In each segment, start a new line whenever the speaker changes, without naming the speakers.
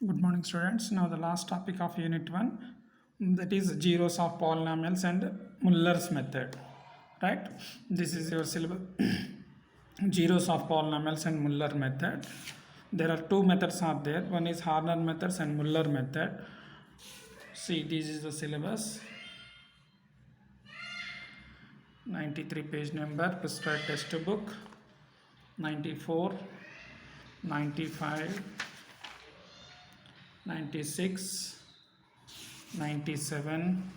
Good morning, students. Now the last topic of Unit 1, that is zeros of polynomials and Muller's method. Right? This is your syllabus. Zeros of polynomials and Muller method. There are two methods are there. One is Horner methods and Muller method. See, this is the syllabus. 93 page number, prescribed textbook. 94, 95, 96, 97,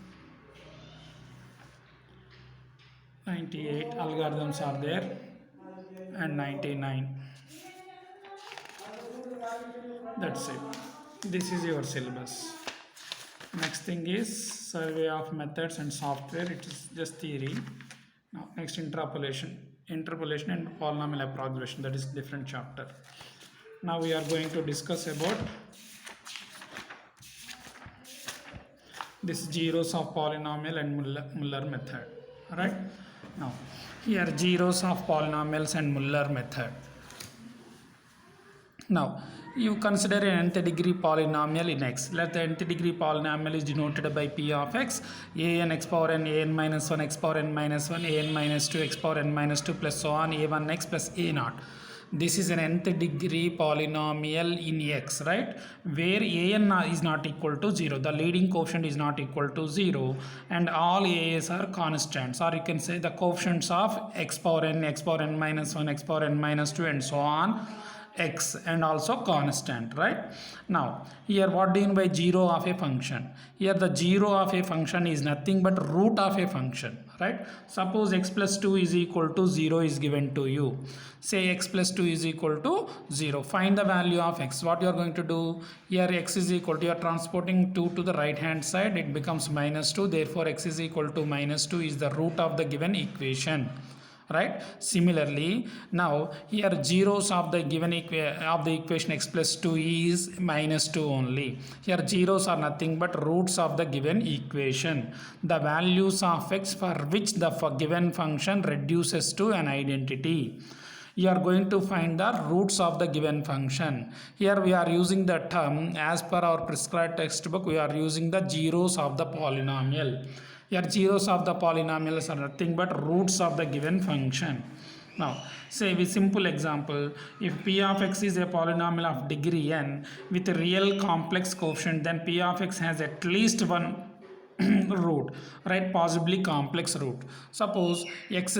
98 algorithms are there, and 99. That's it. This is your syllabus. Next thing is survey of methods and software. It is just theory. Now next, interpolation and polynomial approximation, that is different chapter. Now we are going to discuss about this zeros of polynomial and Muller method. Right? Now here zeros of polynomials and Muller method. Now you consider an nth degree polynomial in x. Let the nth degree polynomial is denoted by p of x, an x power n, an minus 1, x power n minus 1, an minus 2, x power n minus 2, plus so on, a1x plus a naught. This is an nth degree polynomial in x, right? Where an is not equal to 0. The leading coefficient is not equal to 0 and all a's are constants, or you can say the coefficients of x power n minus 1, x power n minus 2 and so on, x, and also constant, right? Now here what do you mean by zero of a function? Here the zero of a function is nothing but root of a function, right? Suppose x plus 2 is equal to 0 is given to you. Say x plus 2 is equal to 0. Find the value of x. What you are going to do? Here x is equal to, you are transporting 2 to the right hand side, it becomes minus 2. Therefore x is equal to minus 2 is the root of the given equation. Right? Similarly, now here zeros of the given equation x plus 2 is minus 2 only. Here zeros are nothing but roots of the given equation. The values of x for which the given function reduces to an identity. You are going to find the roots of the given function. Here we are using the term, as per our prescribed textbook, we are using the zeros of the polynomial. Here zeros of the polynomials are nothing but roots of the given function. Now say with simple example, if p of x is a polynomial of degree n with a real complex coefficient, then p of x has at least one root, right? Possibly complex root. Suppose x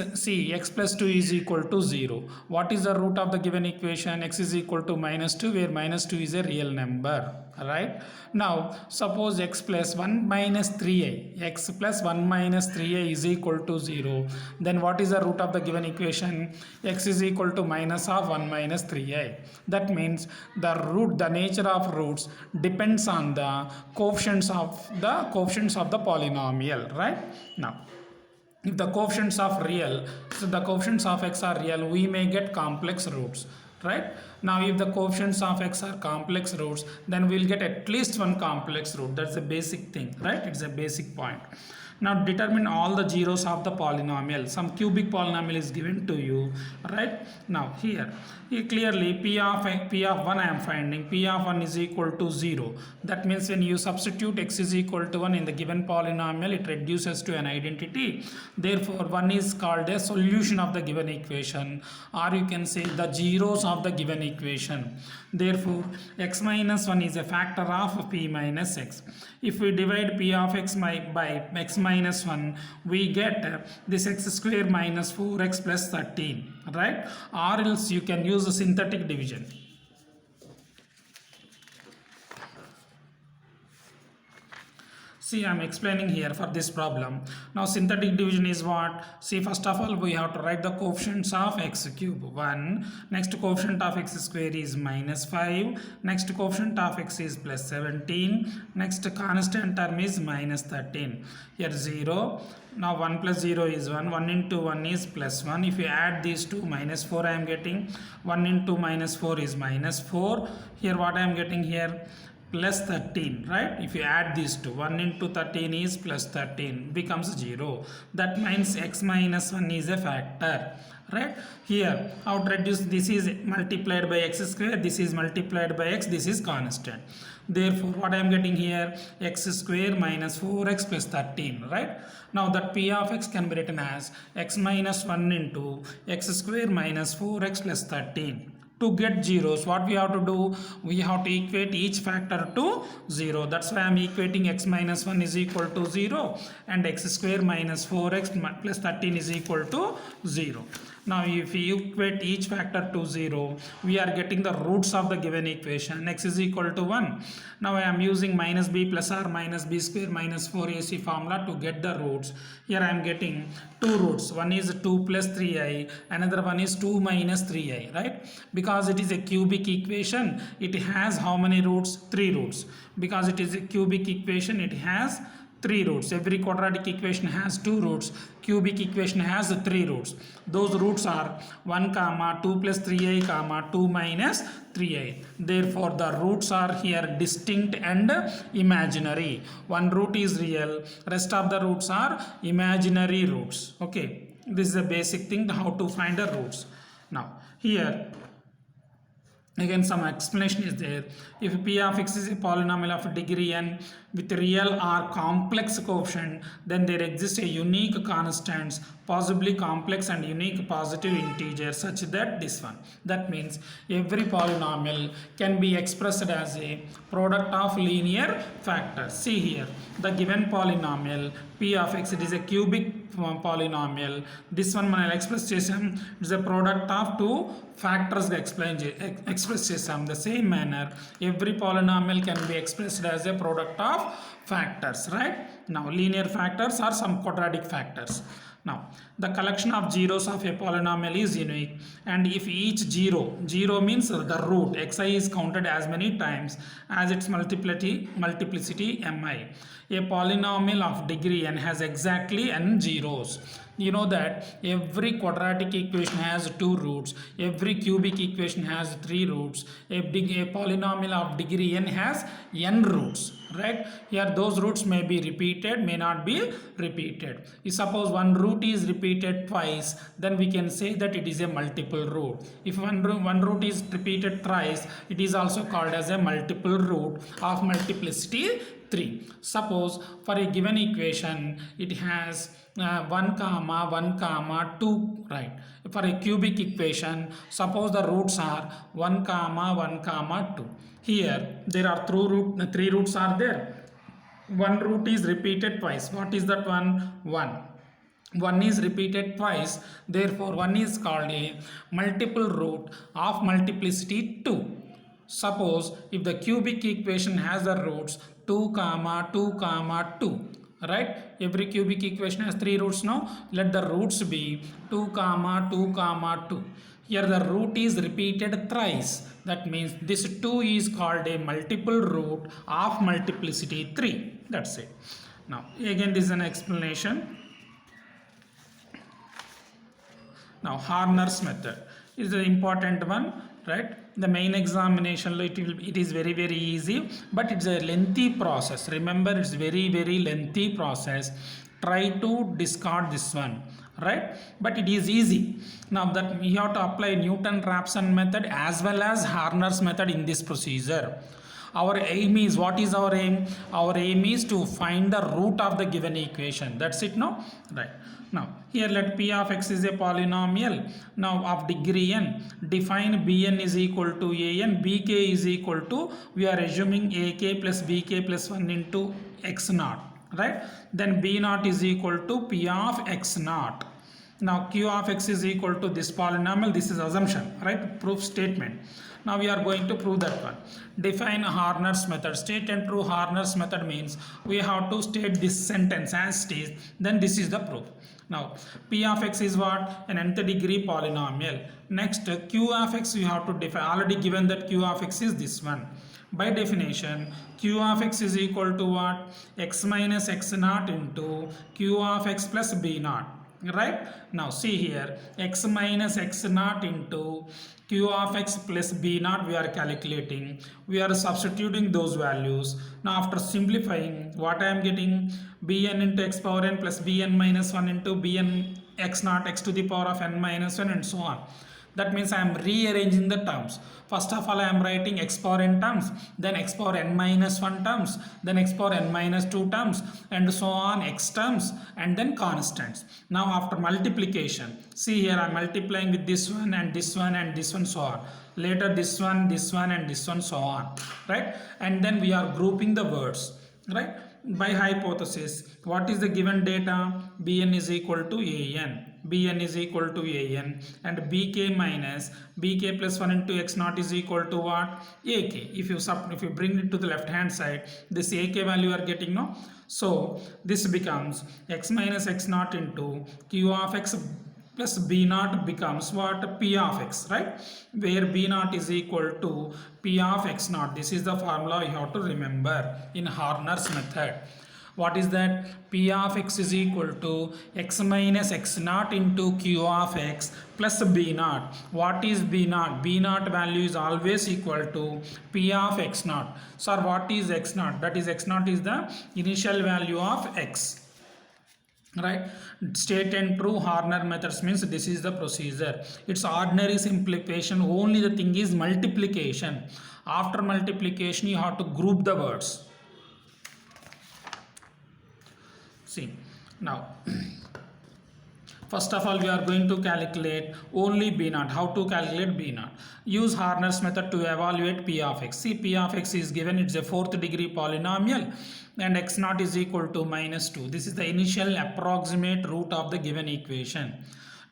plus 2 is equal to 0. What is the root of the given equation? X is equal to minus 2, where minus 2 is a real number, right? Now suppose x plus 1 minus 3a, x plus 1 minus 3a is equal to 0. Then what is the root of the given equation? X is equal to minus of 1 minus 3a. That means the nature of roots depends on the coefficients of the polynomial, right? Now if the coefficients of x are real, we may get complex roots, right? Now if the coefficients of x are complex roots, then we'll get at least one complex root. That's a basic thing, right? It's a basic point. Now determine all the zeros of the polynomial. Some cubic polynomial is given to you, right? Now here clearly p of 1 I am finding. P of 1 is equal to 0. That means when you substitute x is equal to 1 in the given polynomial, it reduces to an identity. Therefore 1 is called a solution of the given equation, or you can say the zeros of the given equation. Therefore x minus 1 is a factor of p minus x. If we divide p of x by x minus 1, we get this x square minus 4x plus 13, right? Or else you can use a synthetic division. See, I am explaining here for this problem. Now synthetic division is what? See, first of all we have to write the coefficients of x cube 1. Next coefficient of x square is minus 5. Next coefficient of x is plus 17. Next constant term is minus 13. Here 0. Now 1 plus 0 is 1. 1 into 1 is plus 1. If you add these two, minus 4 I am getting. 1 into minus 4 is minus 4. Here what I am getting here? plus 13, right? If you add these two, 1 into 13 is plus 13, becomes 0. That means x minus 1 is a factor, right? Here, how to reduce? This is multiplied by x square, this is multiplied by x, this is constant. Therefore, what I am getting here, x square minus 4x plus 13, right? Now that p of x can be written as x minus 1 into x square minus 4x plus 13. To get zeros, what we have to do? We have to equate each factor to 0. That's why I am equating x minus 1 is equal to 0 and x square minus 4x plus 13 is equal to 0. Now if we equate each factor to 0, we are getting the roots of the given equation. X is equal to 1. Now I am using minus b plus r minus b square minus 4ac formula to get the roots. Here I am getting two roots. One is 2 plus 3i, another one is 2 minus 3i, right? Because it is a cubic equation, it has how many roots? 3 roots. Because it is a cubic equation, it has 3 roots. Every quadratic equation has 2 roots. Cubic equation has 3 roots. Those roots are 1 comma 2 plus 3i comma 2 minus 3i. Therefore the roots are here distinct and imaginary. One root is real, rest of the roots are imaginary roots. Okay, this is a basic thing how to find the roots. Now here again some explanation is there. If p of x is a polynomial of degree n with real or complex coefficient, then there exists a unique constants, possibly complex and unique positive integer such that this one. That means every polynomial can be expressed as a product of linear factors. See here, the given polynomial p of x, it is a cubic polynomial. This one మనం express చేసాం, it is a product of two factors express చేసాం. The same manner every polynomial can be expressed as a product of factors, right? Now linear factors are some quadratic factors. Now the collection of zeros of a polynomial is unique, and if each zero means the root xi is counted as many times as its multiplicity mi. A polynomial of degree n has exactly n zeros. You know that every quadratic equation has 2 roots, every cubic equation has 3 roots, a polynomial of degree n has n roots, right? Here those roots may be repeated, may not be repeated. If suppose one root is repeated twice, then we can say that it is a multiple root. If one root is repeated thrice, it is also called as a multiple root of multiplicity 3. Suppose for a given equation it has 1 comma 1 comma 2, right? For a cubic equation, suppose the roots are 1 comma 1 comma 2. Here there are three roots are there. One root is repeated twice. What is that one? 1 is repeated twice, therefore 1 is called a multiple root of multiplicity 2. Suppose if the cubic equation has the roots 2 comma 2 comma 2, right? Every cubic equation has 3 roots. Now let the roots be 2 comma 2 comma 2. Here the root is repeated thrice. That means this 2 is called a multiple root of multiplicity 3. That's it. Now again this is an explanation. Now Horner's method is an important one, right? The main examination it is very easy, but it's a lengthy process. Remember, it's very lengthy process. Try to discard this one, right? But it is easy. Now that we have to apply Newton-Raphson method as well as Horner's method in this procedure. Our aim is, what is our aim? Our aim is to find the root of the given equation. That's it now, right? Now here let p of x is a polynomial now of degree n. Define bn is equal to an, bk is equal to, we are assuming ak plus bk plus 1 into x naught, right? Then b naught is equal to p of x naught. Now q of x is equal to this polynomial. This is assumption, right? Proof statement. Now we are going to prove that one. Define Horner's method. State and prove Horner's method means we have to state this sentence as it is, then this is the proof. Now p of x is what? An nth degree polynomial. Next q of x we have to define. Already given that q of x is this one. By definition, q of x is equal to what? X minus x naught into q of x plus b naught. right? Now see here, x minus x naught into q of x plus b naught we are calculating. We are substituting those values. Now after simplifying, what I am getting, bn into x power n plus bn minus 1 into bn x naught x to the power of n minus 1 and so on. That means I am rearranging the terms. First of all, I am writing x power n terms, then x power n minus 1 terms, then x power n minus 2 terms, and so on, x terms, and then constants. Now after multiplication, see here I am multiplying with this one and this one and this one, so on. Later this one and this one, so on, right? And then we are grouping the words, right? By hypothesis, what is the given data? Bn is equal to an. Bn is equal to an, and bk minus bk plus 1 into x naught is equal to what? Ak. If you bring it to the left hand side, this ak value you are getting, no? So this becomes x minus x naught into q of x plus b naught becomes what? P of x, right? Where b naught is equal to p of x naught. This is the formula you have to remember in Horner's method. What is that? P of x is equal to x minus x naught into q of x plus b naught. What is b naught? B naught value is always equal to p of x naught. So what is x naught? That is, x naught is the initial value of x. Right? State and prove Horner methods means this is the procedure. It's ordinary simplification. Only the thing is multiplication. After multiplication, you have to group the words. See, now first of all we are going to calculate only b naught. How to calculate b naught? Use Horner's method to evaluate p of x. See, p of x is given, it's a 4th degree polynomial, and x naught is equal to minus 2. This is the initial approximate root of the given equation.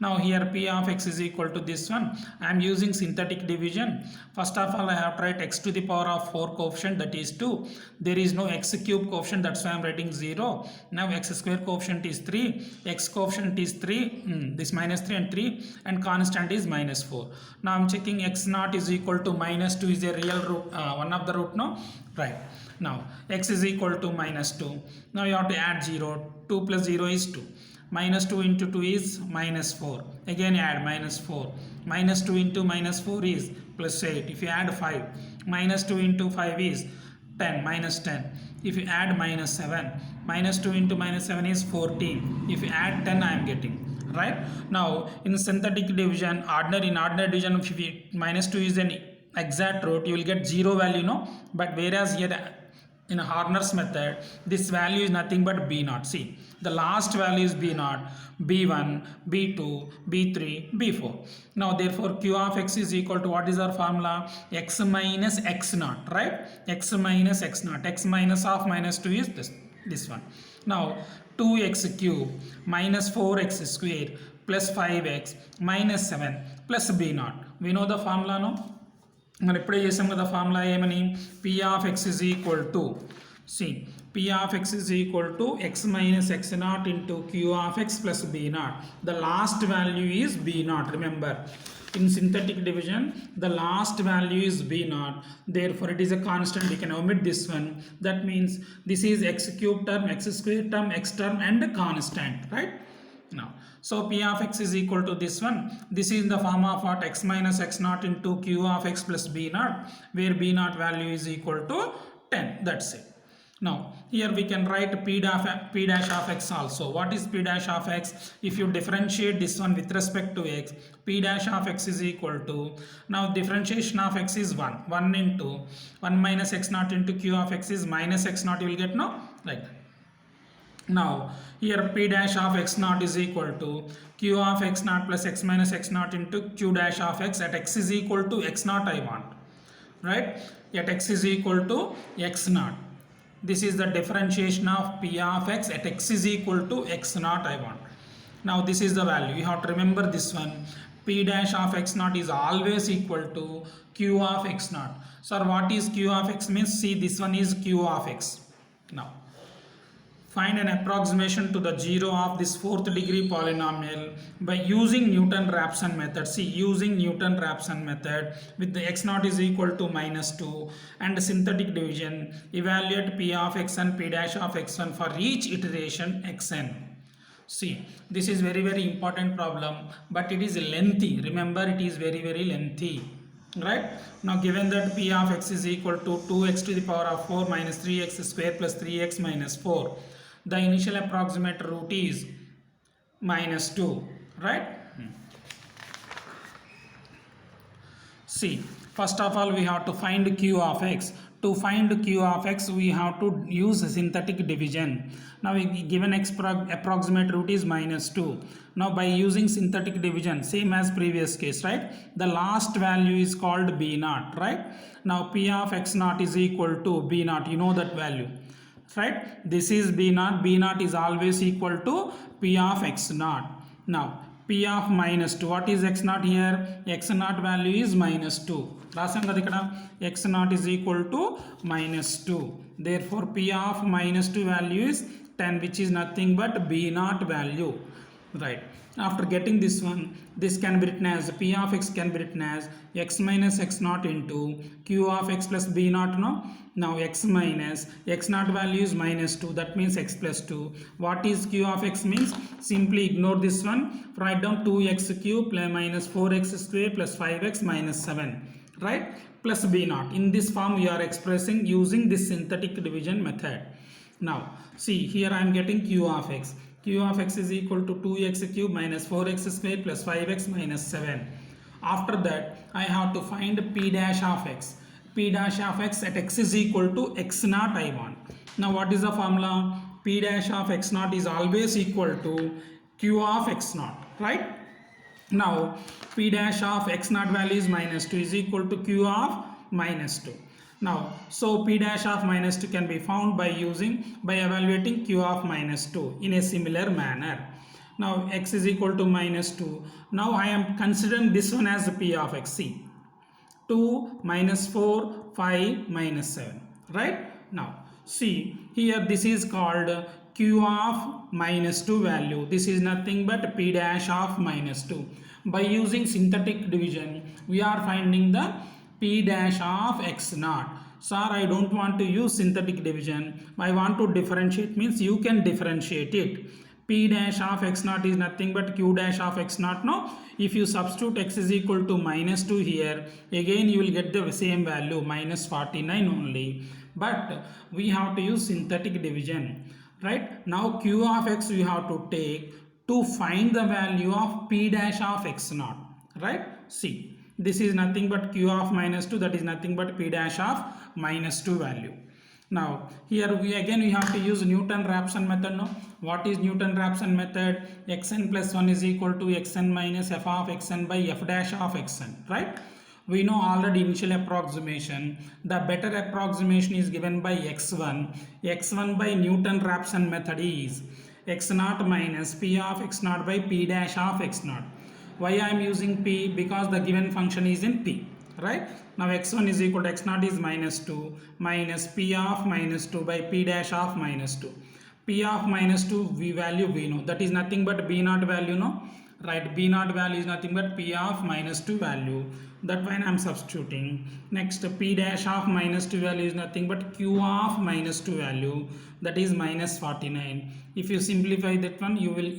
Now here p of x is equal to this one. I am using synthetic division. First of all, I have to write x to the power of 4 coefficient, that is 2. There is no x cube coefficient, that's why I am writing 0. Now x square coefficient is 3, x coefficient is 3, this minus 3 and 3, and constant is minus 4. Now I am checking x naught is equal to minus 2 is a real root, one of the root, no? Right. Now x is equal to minus 2. Now you have to add 0. 2 plus 0 is 2. Minus 2 into 2 is minus 4. Again add minus 4. Minus 2 into minus 4 is plus 8. If you add 5, minus 2 into 5 is 10, minus 10. If you add minus 7, minus 2 into minus 7 is 14. If you add 10, I am getting. Right? Now in synthetic division, in ordinary division, if minus 2 is an exact root, you will get 0 value, no? But whereas here in Horner's method, this value is nothing but b naught. See, the last value is b naught, b1, b2, b3, b4. Now therefore q of x is equal to, what is our formula? X minus x naught, right? X minus x naught. X minus of minus 2 is this one. Now 2x cube minus 4x square plus 5x minus 7 plus b naught. We know the formula, no? మనం ఎప్పుడే చేసాం కదా formula ఏమని, p of x is equal to, see, p of x is equal to x minus x naught into q of x plus b naught. The last value is b naught. Remember, in synthetic division, the last value is b naught. Therefore, it is a constant. We can omit this one. That means this is x cube term, x square term, x term, and a constant, right? Now, so p of x is equal to this one. This is the form of what? X minus x naught into q of x plus b naught, where b naught value is equal to 10. That's it. Now here we can write p dash of x also. What is p dash of x? If you differentiate this one with respect to x, p dash of x is equal to, now differentiation of x is 1. 1 into 1 minus x naught into q of x is minus x naught, you will get, no? Like that. Now here p dash of x naught is equal to q of x naught plus x minus x naught into q dash of x. At x is equal to x naught I want, right? At x is equal to x naught. This is the differentiation of p of x. At x is equal to x naught I want. Now this is the value. You have to remember this one. P dash of x naught is always equal to q of x naught. So what is q of x means? See, this one is q of x. Now find an approximation to the 0 of this 4th degree polynomial by using Newton-Raphson method. See, using Newton-Raphson method with the x naught is equal to minus 2 and synthetic division, evaluate p of x and p dash of x1 for each iteration xn. See, this is very important problem, but it is lengthy. Remember, it is very lengthy. Right? Now, given that p of x is equal to 2x to the power of 4 minus 3x square plus 3x minus 4, the initial approximate root is minus 2. Right? See, first of all, we have to find q of x. To find q of x, we have to use synthetic division. Now, given approximate root is minus 2. Now, by using synthetic division, same as previous case, right? The last value is called b naught, right? Now, p of x naught is equal to b naught. You know that value, right? This is b naught. B naught is always equal to p of x naught. Now, p of minus 2. What is x naught here? X naught value is minus 2. రాసాం కదా ఇక్కడ x naught is equal to minus 2. Therefore, p of minus 2 value is 10, which is nothing but b naught value. Right. After getting this one, this can be written as p of x can be written as x minus x naught into q of x plus b naught. No. Now x minus x naught value is minus 2. That means x plus 2. What is q of x means? Simply ignore this one. Write down 2x cube plus minus 4x square plus 5x minus 7. Right? Plus b naught. In this form we are expressing using this synthetic division method. Now see, here I am getting q of x. Q of x is equal to 2x cube minus 4x square plus 5x minus 7. After that, I have to find p dash of x. P dash of x at x is equal to x naught I want. Now what is the formula? P dash of x naught is always equal to q of x naught, right? Now p dash of x naught value is minus 2 is equal to q of minus 2. Now, so p dash of minus 2 can be found by evaluating q of minus 2 in a similar manner. Now, x is equal to minus 2. Now, I am considering this one as p of x. See, 2 minus 4, 5 minus 7. Right? Now, see, here this is called q of minus 2 value. This is nothing but p dash of minus 2. By using synthetic division, we are finding the p dash of x naught. Sir, I don't want to use synthetic division. I want to differentiate, means you can differentiate it. P dash of x naught is nothing but q dash of x naught. No, if you substitute x is equal to minus 2 here, again you will get the same value, minus 49 only. But we have to use synthetic division. Right? Now q of x we have to take to find the value of p dash of x naught. Right? See. This is nothing but q of minus 2, that is nothing but p dash of minus 2 value. Now here we have to use Newton-Raphson method. No? What is Newton-Raphson method? Xn plus 1 is equal to xn minus f of xn by f dash of xn. Right? We know already initial approximation. The better approximation is given by x1. x1 by Newton-Raphson method is x naught minus p of x naught by p dash of x naught. Why I am using p? Because the given function is in p, right? Now x1 is equal to x naught is minus 2 minus p of minus 2 by p dash of minus 2. P of minus 2 value we know, that is nothing but b naught value, no? Right, b naught value is nothing but p of minus 2 value. That when I am substituting. Next, p dash of minus 2 value is nothing but q of minus 2 value, that is minus 49. If you simplify that one, you will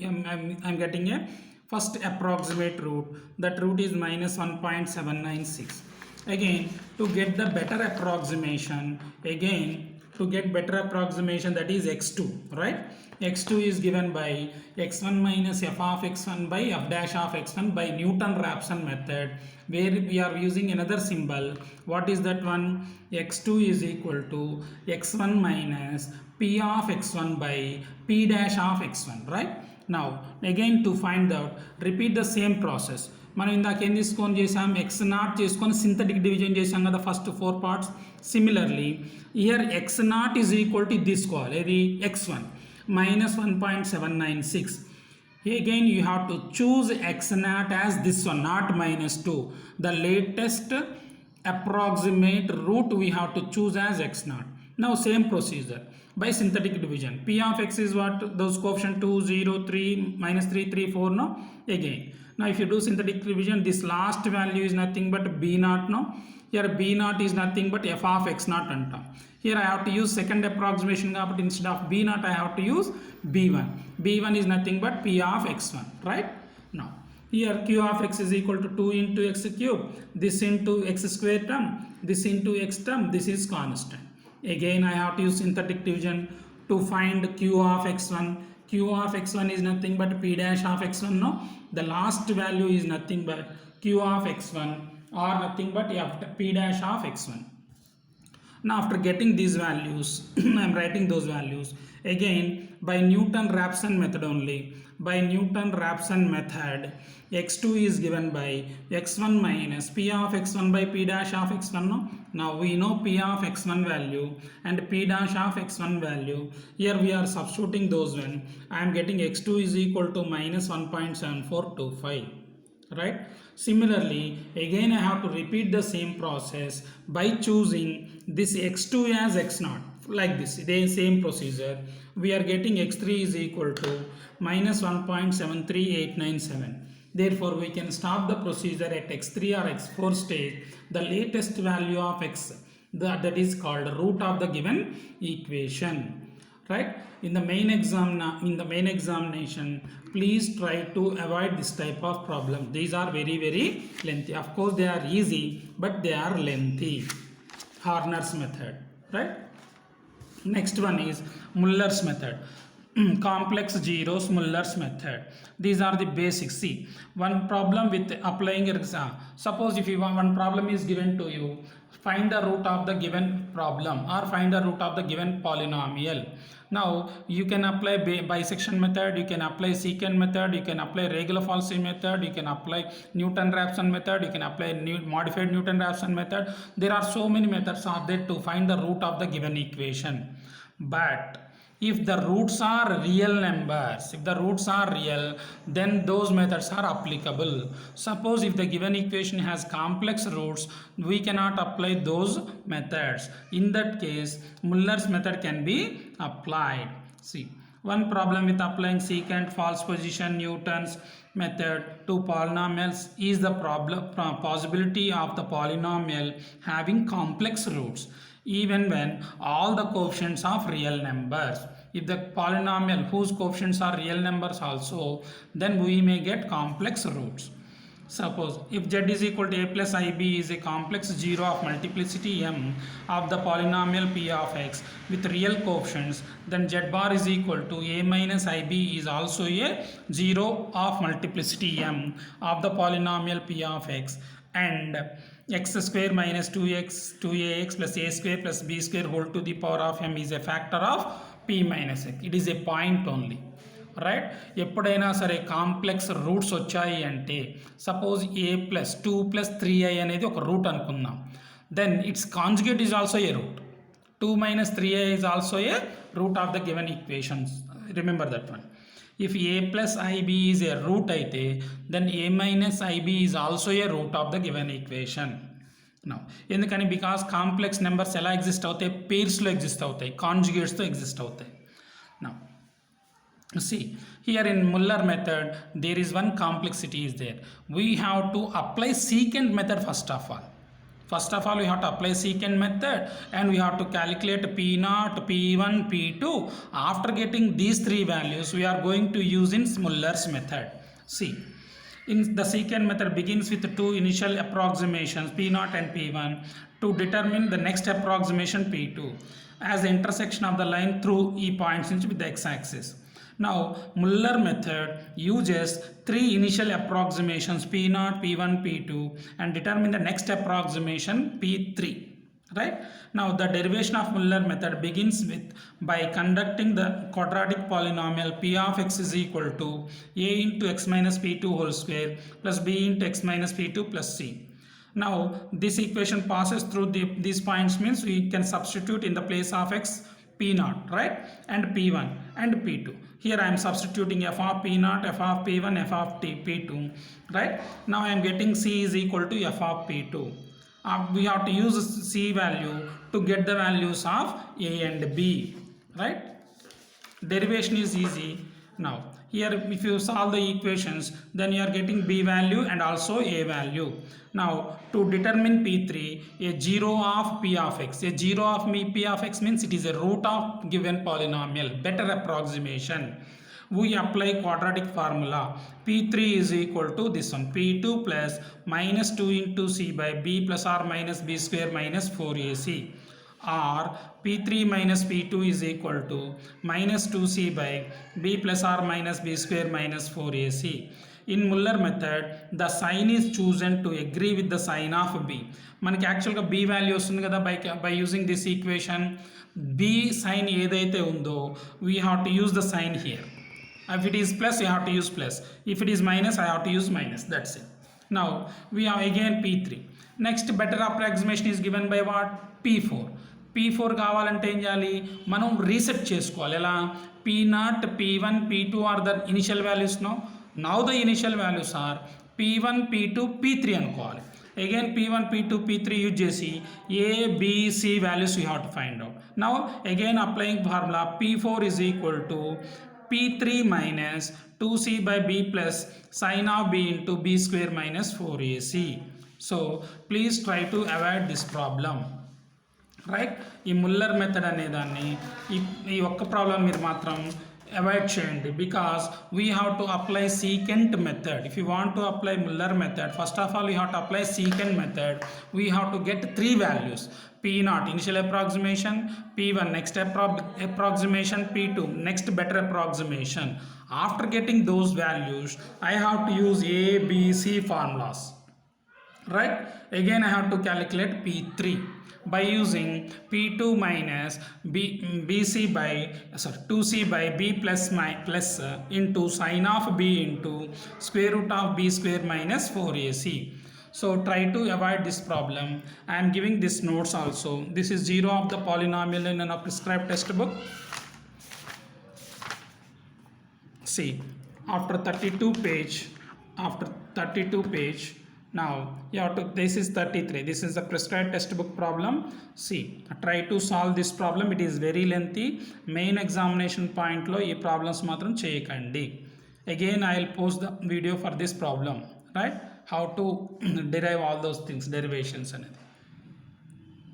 I'm getting a first approximate root. That root is minus 1.796. Again, to get the better approximation, that is x2, right? x2 is given by x1 minus f of x1 by f dash of x1 by Newton-Raphson method, where we are using another symbol. What is that one? x2 is equal to x1 minus p of x1 by p dash of x1, right? Now again, to find out, repeat the same process. మనం ఇందాక ఏం తీసుకొని చేసాం, X not చేసుకొని synthetic division చేసాం కదా first 4 parts. Similarly year X not is equal to ఇది తీసుకోవాలి, ఇది x1 minus 1.796. Again you have to choose x naught as this one, not minus 2. The latest approximate root we have to choose as x naught. Now same procedure by synthetic division. P of x is what? Those coefficient 2, 0, 3, minus 3, 3, 4. No? Again. Now if you do synthetic division, this last value is nothing but b naught. No? Here b naught is nothing but f of x naught anta. Here I have to use second approximation, but instead of b naught I have to use b1. b1 is nothing but p of x1, right? Now here q of x is equal to 2 into x cube, this into x square term, this into x term, this is constant. Again I have to use synthetic division to find q of x1. Q of x1 is nothing but p dash of x1. No, the last value is nothing but q of x1 or nothing but p dash of x1. Now after getting these values I am writing those values again by Newton-Raphson method only. By Newton-Raphson method, x2 is given by x1 minus p of x1 by p dash of x1. No? Now we know p of x1 value and p dash of x1 value. Here we are substituting those when I am getting x2 is equal to minus 1.7425. Right? Similarly, again I have to repeat the same process by choosing this x2 as x0, like this. The same procedure. We are getting x3 is equal to minus 1.73897. Therefore, we can stop the procedure at x3 or x4 stage. The latest value of x that is called root of the given equation. Right? In the main examination, please try to avoid this type of problem. These are very lengthy. Of course they are easy, but they are lengthy. Horner's method, right? Next one is Muller's method. Complex zeros, Muller's method. These are the basics. See, one problem with applying suppose if you want, one problem is given to you, find the root of the given problem or find the root of the given polynomial. Now you can apply bisection method, you can apply secant method, you can apply regular-Falsy method, you can apply Newton-Raphson method, you can apply modified Newton-Raphson method. There are so many methods are there to find the root of the given equation. But if the roots are real numbers, then those methods are applicable. Suppose if the given equation has complex roots, we cannot apply those methods. In that case, Muller's method can be applied. See, one problem with applying secant, false position, Newton's method to polynomials is the possibility of the polynomial having complex roots even when all the coefficients of real numbers. If the polynomial whose coefficients are real numbers also, then we may get complex roots. Suppose if z is equal to a plus ib is a complex zero of multiplicity m of the polynomial p of x with real coefficients, then z bar is equal to a minus ib is also a zero of multiplicity m of the polynomial p of x, and x square minus 2ax plus a square plus b square whole to the power of m is a factor of p minus x. It is a point only. Right, ఎప్పుడైనా సరే complex roots వచ్చాయి అంటే suppose ఏ plus 2 plus 3i అనేది ఒక root అనుకుందాం, then its conjugate is also a root. 2 minus 3i is also a root of the given equations. Remember that one. If a plus ib is a root అయితే then a minus ib is also a root of the given equation. Now ఎందుకని, because complex numbers ఎలా exist అవుతాయి, పేర్స్లో exist అవుతాయి, కాంజుగేట్స్తో exist అవుతాయి. Now see, here in Muller method there is one complexity is there. We have to apply secant method first of all. First of all, we have to apply secant method and we have to calculate p0, p1, p2. After getting these three values, we are going to use in Muller's method. See, in the secant method begins with two initial approximations p0 and p1 to determine the next approximation p2 as the intersection of the line through e points with the x-axis. Now Muller method uses three initial approximations p0, p1, p2 and determine the next approximation p3. Right? Now the derivation of Muller method begins with by conducting the quadratic polynomial p of x is equal to a into x minus p2 whole square plus b into x minus p2 plus c. Now this equation passes through these points, means we can substitute in the place of x p0, right, and p1 and p2. Here I am substituting f of p0, f of p1, f of p2, right. Now I am getting c is equal to f of p2. We have to use c value to get the values of a and b, right. Derivation is easy. Now Here if you solve the equations, then you are getting b value and also a value. Now to determine p3, a 0 of p of x, a 0 of p of x means it is a root of given polynomial. Better approximation, we apply quadratic formula. P3 is equal to this one, P2 plus minus 2 into C by B plus or minus B square minus 4AC, or P3 minus P2 is equal to minus 2C by B plus or minus B square minus 4AC. In Muller method, the sign is chosen to agree with the sign of B. మనకి యాక్చువల్గా b value వస్తుంది కదా by using this equation. b sign ఏదైతే ఉందో we have to use the sign here. If it is plus, you have to use plus. If it is minus, I have to use minus. That's it. Now we have again P3. Next better approximation is given by what? P4. P4 కావాలంటే ఏం చేయాలి, మనం reset చేసుకోవాలి. ఎలా? P0, P1, P2 are the initial values. Now the initial values are P1, P2, P3 అనుకోవాలి. Again P1, P2, P3 use చేసి A, B, C values you have to find out. Now again applying formula, P4 is equal to P3 minus 2C by B plus sin of B into B square minus 4AC. So please try to avoid this problem. Right? ఈ Muller method అనే దాన్ని ఈ ఒక్క problem మీరు మాత్రం avoid చేయండి, because we have to apply secant method. If you want to apply Muller method, first of all you have to apply secant method. We have to get 3 values. P0 initial approximation, P1 next approximation, P2 next better approximation. After getting those values, I have to use A, B, C formulas. Right? Again I have to calculate P3 by using P2 minus BC by 2C by B plus into sin of B into square root of B square minus 4AC. So try to avoid this problem. I am giving this notes also. This is 0 of the polynomial in a prescribed textbook. See, after 32 page, now you have to, this is 33, this is the prescribed textbook problem. See, try to solve this problem. It is very lengthy. Main examination point lo ee problems matram cheyakandi. Again I will post the video for this problem, right? How to derive all those things, derivations and